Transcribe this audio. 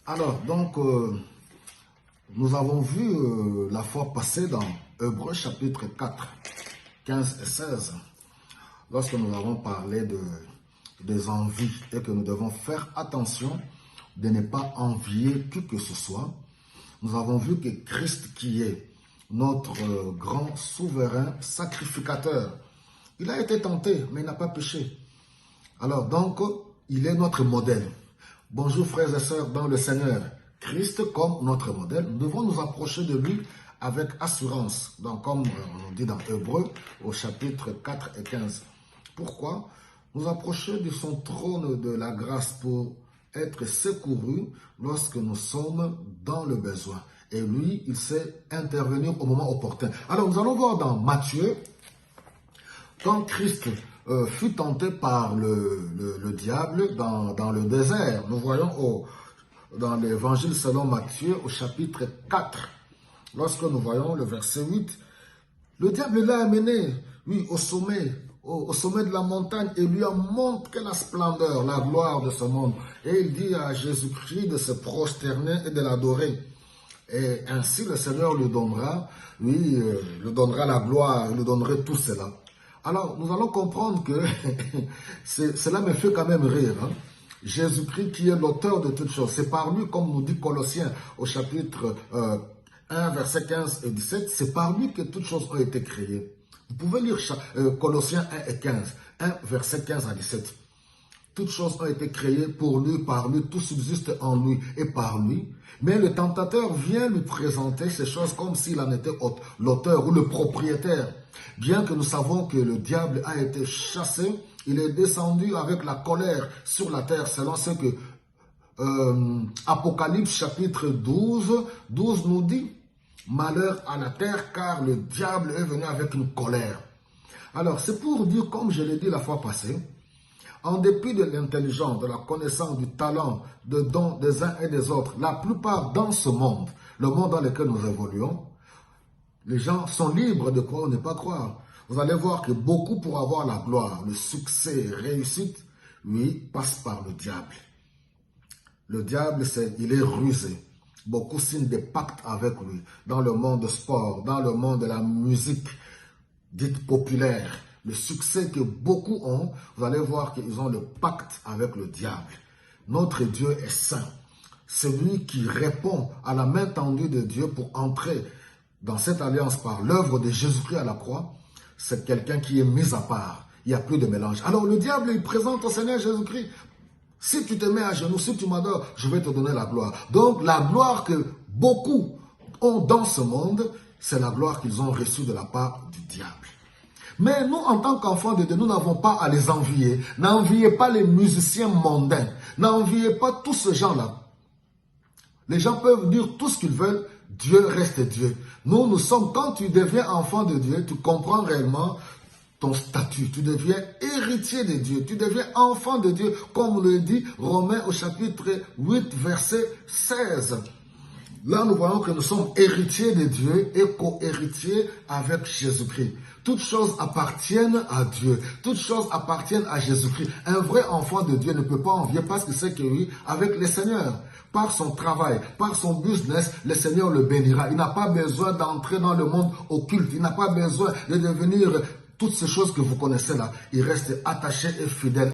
Alors, donc, nous avons vu la fois passée dans Hébreux chapitre 4, 15 et 16, lorsque nous avons parlé des envies et que nous devons faire attention de ne pas envier qui que ce soit. Nous avons vu que Christ, qui est notre grand souverain sacrificateur, il a été tenté, mais il n'a pas péché. Alors, donc, il est notre modèle. Bonjour frères et sœurs dans le Seigneur. Christ comme notre modèle, nous devons nous approcher de lui avec assurance. Donc, comme on dit dans Hébreux, au chapitre 4 et 15. Pourquoi? Nous approcher de son trône de la grâce pour être secourus lorsque nous sommes dans le besoin. Et lui, il sait intervenir au moment opportun. Alors, nous allons voir dans Matthieu, quand Christ fut tenté par le diable dans le désert. Nous voyons dans l'évangile selon Matthieu au chapitre 4, lorsque nous voyons le verset 8, le diable l'a amené, oui, au sommet de la montagne et lui a montré la splendeur, la gloire de ce monde. Et il dit à Jésus-Christ de se prosterner et de l'adorer. Et ainsi le Seigneur lui donnera, oui, lui donnera la gloire, il lui donnerait tout cela. Alors, nous allons comprendre que cela me fait quand même rire. Hein? Jésus-Christ qui est l'auteur de toutes choses. C'est par lui, comme nous dit Colossiens au chapitre 1, verset 15 et 17, c'est par lui que toutes choses ont été créées. Vous pouvez lire Colossiens 1 et 15, 1 verset 15 à 17. Toutes choses ont été créées pour lui, par lui, tout subsiste en lui et par lui. Mais le tentateur vient lui présenter ces choses comme s'il en était l'auteur ou le propriétaire. Bien que nous savons que le diable a été chassé, il est descendu avec la colère sur la terre, selon ce que Apocalypse chapitre 12 nous dit. Malheur à la terre, car le diable est venu avec une colère. Alors, c'est pour dire, comme je l'ai dit la fois passée, en dépit de l'intelligence, de la connaissance, du talent, de dons des uns et des autres, la plupart dans ce monde, le monde dans lequel nous évoluons, les gens sont libres de croire ou ne pas croire. Vous allez voir que beaucoup pour avoir la gloire, le succès, réussite, oui, passe par le diable. Le diable, il est rusé. Beaucoup signent des pactes avec lui, dans le monde du sport, dans le monde de la musique dite populaire. Le succès que beaucoup ont, vous allez voir qu'ils ont le pacte avec le diable. Notre Dieu est saint. Celui qui répond à la main tendue de Dieu pour entrer dans cette alliance par l'œuvre de Jésus-Christ à la croix, c'est quelqu'un qui est mis à part. Il n'y a plus de mélange. Alors le diable, il présente au Seigneur Jésus-Christ. Si tu te mets à genoux, si tu m'adores, je vais te donner la gloire. Donc la gloire que beaucoup ont dans ce monde, c'est la gloire qu'ils ont reçue de la part du diable. Mais nous, en tant qu'enfants de Dieu, nous n'avons pas à les envier. N'enviez pas les musiciens mondains. N'enviez pas tous ces gens-là. Les gens peuvent dire tout ce qu'ils veulent. Dieu reste Dieu. Nous sommes, quand tu deviens enfant de Dieu, tu comprends réellement ton statut. Tu deviens héritier de Dieu. Tu deviens enfant de Dieu, comme le dit Romains au chapitre 8, verset 16. Là, nous voyons que nous sommes héritiers de Dieu et co-héritiers avec Jésus-Christ. Toutes choses appartiennent à Dieu. Toutes choses appartiennent à Jésus-Christ. Un vrai enfant de Dieu ne peut pas envier parce que c'est que oui, avec le Seigneur, par son travail, par son business, le Seigneur le bénira. Il n'a pas besoin d'entrer dans le monde occulte. Il n'a pas besoin de devenir toutes ces choses que vous connaissez là. Il reste attaché et fidèle